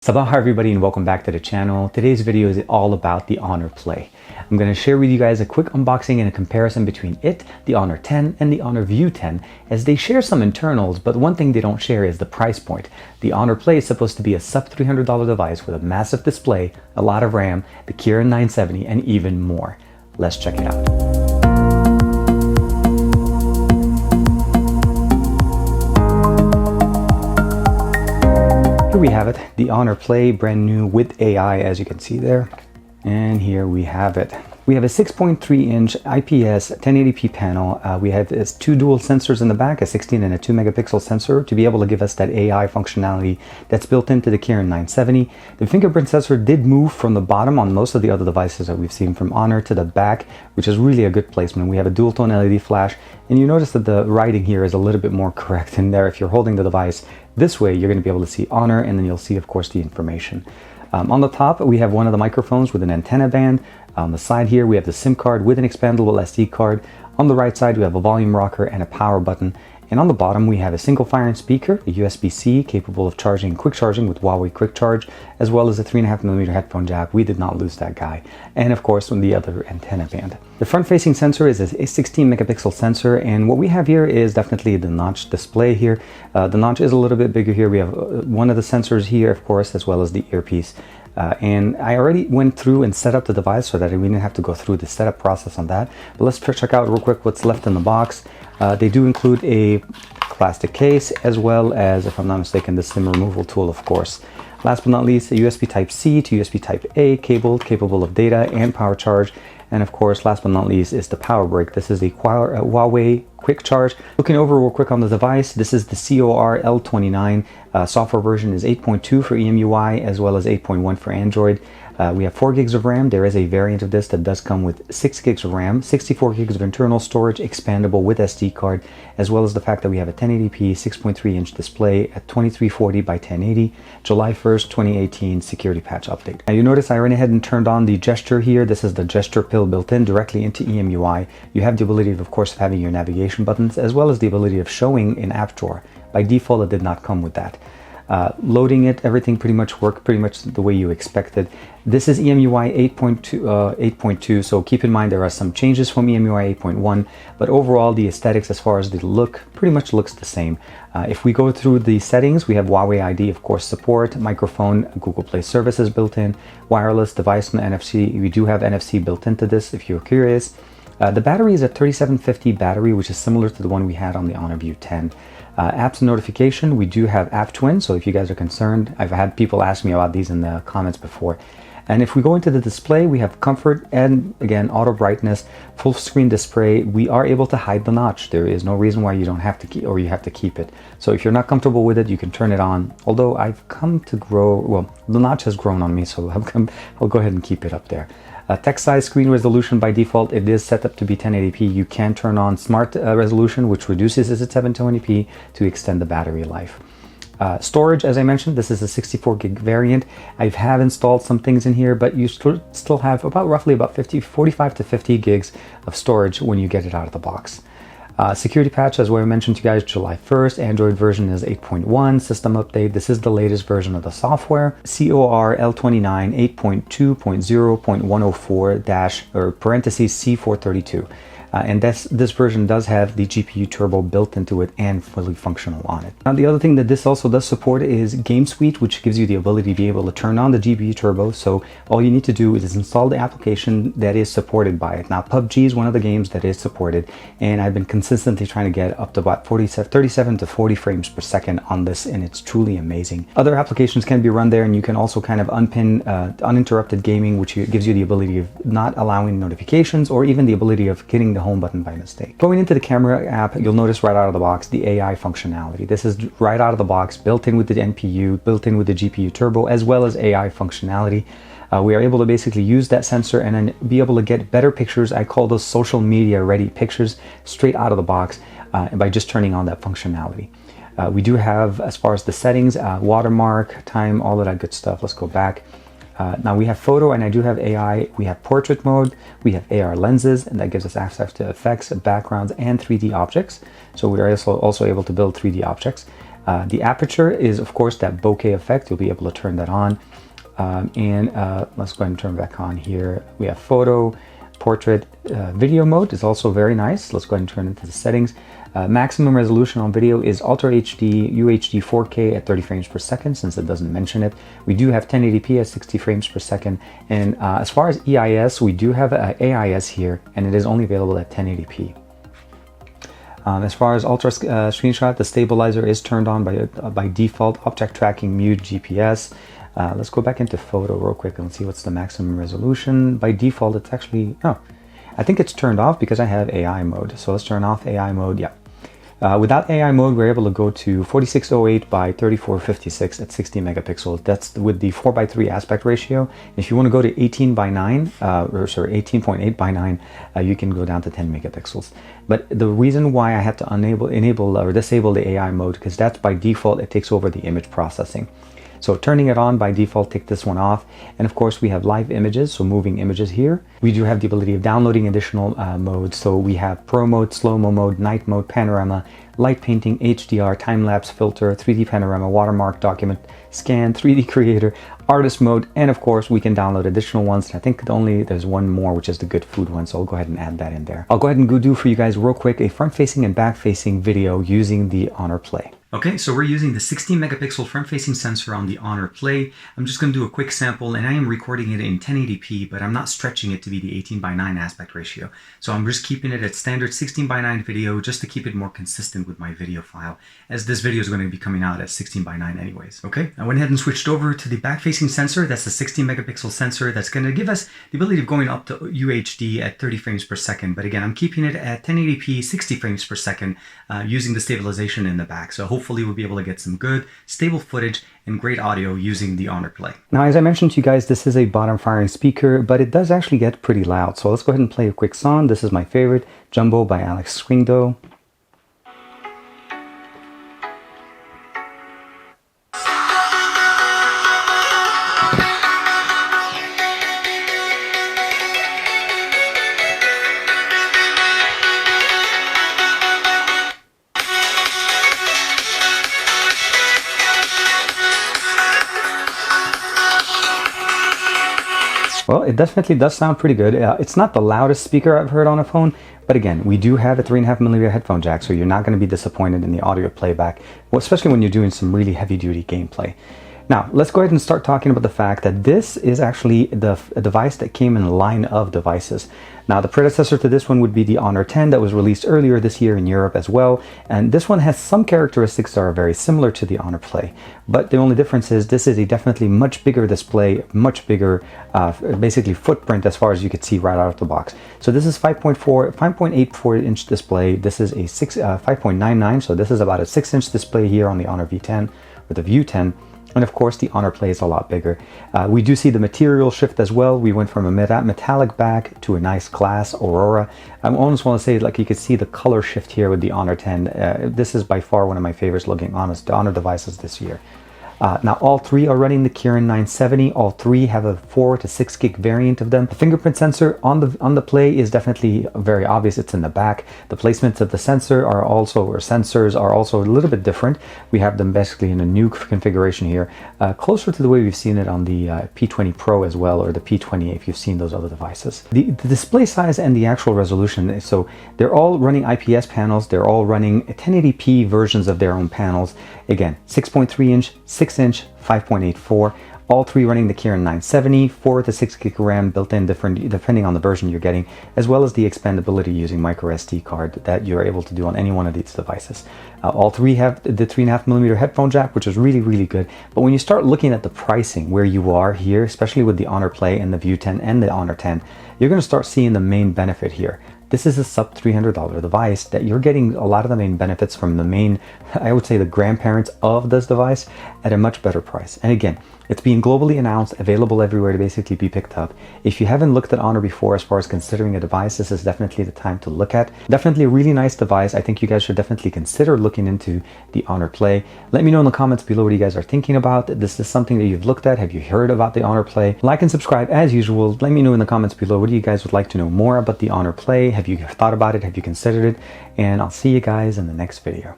Sabah everybody and welcome back to the channel. Today's video is all about the Honor Play. I'm going to share with you guys a quick unboxing and a comparison between it, the Honor 10 and the Honor View 10, as they share some internals, but one thing they don't share is the price point. The Honor Play is supposed to be a sub $300 device with a massive display, a lot of RAM, the Kirin 970, and even more. Let's check it out. Here we have it, the Honor Play, brand new with AI, as you can see there. And here we have it. We have a 6.3-inch IPS 1080p panel. We have two dual sensors in the back, a 16 and a 2 megapixel sensor to be able to give us that AI functionality that's built into the Kirin 970. The fingerprint sensor did move from the bottom on most of the other devices that we've seen from Honor to the back, which is really a good placement. We have a dual tone LED flash, and you notice that the writing here is a little bit more correct in there. If you're holding the device this way, you're going to be able to see Honor, and then you'll see, of course, the information. On the top, we have one of the microphones with an antenna band. On the side here, we have the SIM card with an expandable SD card. On the right side, we have a volume rocker and a power button. And on the bottom, we have a single firing speaker, a USB-C capable of charging, quick charging with Huawei Quick Charge, as well as a 3.5mm headphone jack. We did not lose that guy. And of course, the other antenna band. The front-facing sensor is a 16 megapixel sensor, and what we have here is definitely the notch display here. The notch is a little bit bigger here. We have one of the sensors here, of course, as well as the earpiece. And I already went through and set up the device so that we didn't have to go through the setup process on that. But let's check out real quick what's left in the box. They do include a plastic case, as well as, if I'm not mistaken, the SIM removal tool, of course. Last but not least, a USB Type-C to USB Type-A cable capable of data and power charge. And of course, last but not least, is the power brick. This is the Huawei Quick Charge. Looking over real quick on the device, this is the COR L29. Software version is 8.2 for EMUI, as well as 8.1 for Android. We have 4 gigs of RAM. There is a variant of this that does come with 6 gigs of RAM, 64 gigs of internal storage, expandable with SD card, as well as the fact that we have a 1080p 6.3-inch display at 2340 by 1080, July 1st, 2018 security patch update. Now you notice I went ahead and turned on the gesture here. This is the gesture pill built in directly into EMUI. You have the ability of course, having your navigation buttons, as well as the ability of showing an app drawer. By default, it did not come with that. Loading it, everything pretty much worked pretty much the way you expected. This is EMUI 8.2, so keep in mind there are some changes from EMUI 8.1, but overall the aesthetics as far as the look pretty much looks the same. If we go through the settings, we have Huawei ID, of course, support, microphone, Google Play services built in, wireless device and NFC. We do have NFC built into this if you're curious. The battery is a 3750 battery, which is similar to the one we had on the Honor View 10. Apps and notification, we do have App Twin, so if you guys are concerned, I've had people ask me about these in the comments before. And if we go into the display, we have comfort and again auto brightness, full screen display. We are able to hide the notch. There is no reason why you don't have to keep, or you have to keep it. So if you're not comfortable with it, you can turn it on. Although I've come to grow, well, the notch has grown on me, so I'll go ahead and keep it up there. Text size, screen resolution by default, it is set up to be 1080p. You can turn on smart resolution, which reduces it at 720p to extend the battery life. Storage, as I mentioned, this is a 64 gig variant. I have installed some things in here, but you still have roughly about 45 to 50 gigs of storage when you get it out of the box. Security patch, as I mentioned to you guys, July 1st. Android version is 8.1. System update, this is the latest version of the software. COR L29 8.2.0.104 or parentheses C432. And this version does have the GPU turbo built into it and fully functional on it. Now the other thing that this also does support is Game Suite, which gives you the ability to be able to turn on the GPU turbo. So all you need to do is install the application that is supported by it. Now PUBG is one of the games that is supported, and I've been consistently trying to get up to about 37 to 40 frames per second on this, and it's truly amazing. Other applications can be run there, and you can also kind of unpin uninterrupted gaming, which gives you the ability of not allowing notifications or even the ability of hitting the home button by mistake. Going into the camera app, you'll notice right out of the box the AI functionality. This is right out of the box, built in with the NPU, built in with the GPU turbo, as well as AI functionality. We are able to basically use that sensor and then be able to get better pictures. I call those social media ready pictures straight out of the box by just turning on that functionality. We do have, as far as the settings, watermark, time, all of that good stuff. Let's go back. Now we have photo, and I do have AI. We have portrait mode, we have AR lenses, and that gives us access to effects, backgrounds, and 3D objects. So we are also able to build 3D objects. The aperture is, of course, that bokeh effect. You'll be able to turn that on. Let's go ahead and turn back on here. We have photo, portrait, video mode is also very nice. Let's go ahead and turn into the settings. Maximum resolution on video is Ultra HD UHD 4K at 30 frames per second, since it doesn't mention it. We do have 1080p at 60 frames per second. And as far as EIS, we do have AIS here, and it is only available at 1080p. As far as ultra screenshot, the stabilizer is turned on by default. Object tracking, mute, GPS. Let's go back into photo real quick and see what's the maximum resolution. By default, it's actually, I think it's turned off because I have AI mode. So let's turn off AI mode. Yeah. Without AI mode, we're able to go to 4608 by 3456 at 60 megapixels. That's with the 4:3 aspect ratio. If you want to go to 18 by 9, 18.8 by 9, you can go down to 10 megapixels. But the reason why I had to enable or disable the AI mode, because that's by default, it takes over the image processing. So turning it on by default, take this one off. And of course we have live images, so moving images here. We do have the ability of downloading additional modes. So we have pro mode, slow-mo mode, night mode, panorama, light painting, HDR, time-lapse filter, 3D panorama, watermark, document scan, 3D creator, artist mode, and of course we can download additional ones. I think there's one more, which is the good food one, so I'll go ahead and add that in there. I'll go ahead and go do for you guys real quick a front-facing and back-facing video using the Honor Play. Okay, so we're using the 16 megapixel front-facing sensor on the Honor Play. I'm just going to do a quick sample, and I am recording it in 1080p, but I'm not stretching it to be the 18 by 9 aspect ratio. So I'm just keeping it at standard 16 by 9 video just to keep it more consistent with my video file, as this video is going to be coming out at 16 by 9 anyways. Okay, I went ahead and switched over to the back-facing sensor. That's the 16 megapixel sensor that's going to give us the ability of going up to UHD at 30 frames per second. But again, I'm keeping it at 1080p, 60 frames per second, using the stabilization in the back. So hopefully we'll be able to get some good, stable footage and great audio using the Honor Play. Now, as I mentioned to you guys, this is a bottom firing speaker, but it does actually get pretty loud. So let's go ahead and play a quick song. This is my favorite, Jumbo by Alex Swingdo. Well, it definitely does sound pretty good. It's not the loudest speaker I've heard on a phone, but again, we do have a 3.5mm headphone jack, so you're not going to be disappointed in the audio playback, especially when you're doing some really heavy-duty gameplay. Now, let's go ahead and start talking about the fact that this is actually a device that came in a line of devices. Now, the predecessor to this one would be the Honor 10 that was released earlier this year in Europe as well. And this one has some characteristics that are very similar to the Honor Play. But the only difference is this is a definitely much bigger display, much bigger, basically footprint as far as you could see right out of the box. So this is 5.84 inch display. This is a 5.99, so this is about a 6-inch display here on the Honor V10 or the View 10. And of course, the Honor Play is a lot bigger. We do see the material shift as well. We went from a metallic back to a nice glass Aurora. I almost want to say, like, you could see the color shift here with the Honor 10. This is by far one of my favorites looking Honor devices this year. Now, all three are running the Kirin 970. All three have a 4 to 6 gig variant of them. The fingerprint sensor on the Play is definitely very obvious. It's in the back. The placements of the sensors are also a little bit different. We have them basically in a new configuration here, closer to the way we've seen it on the P20 Pro as well, or the P20 if you've seen those other devices. The display size and the actual resolution, so they're all running IPS panels. They're all running 1080p versions of their own panels. Again, 6.3 inch, 6-inch, 5.84, all three running the Kirin 970, 4 to 6 gig RAM built in, depending on the version you're getting, as well as the expandability using micro SD card that you're able to do on any one of these devices. All three have the 3.5mm headphone jack, which is really, really good. But when you start looking at the pricing where you are here, especially with the Honor Play and the View 10 and the Honor 10, you're going to start seeing the main benefit here. This is a sub $300 device that you're getting a lot of the main benefits from the main, I would say, the grandparents of this device at a much better price. And again, it's being globally announced, available everywhere to basically be picked up. If you haven't looked at Honor before as far as considering a device, this is definitely the time to look at. Definitely a really nice device. I think you guys should definitely consider looking into the Honor Play. Let me know in the comments below what you guys are thinking about. This is something that you've looked at. Have you heard about the Honor Play? Like and subscribe as usual. Let me know in the comments below what do you guys would like to know more about the Honor Play. Have you thought about it? Have you considered it? And I'll see you guys in the next video.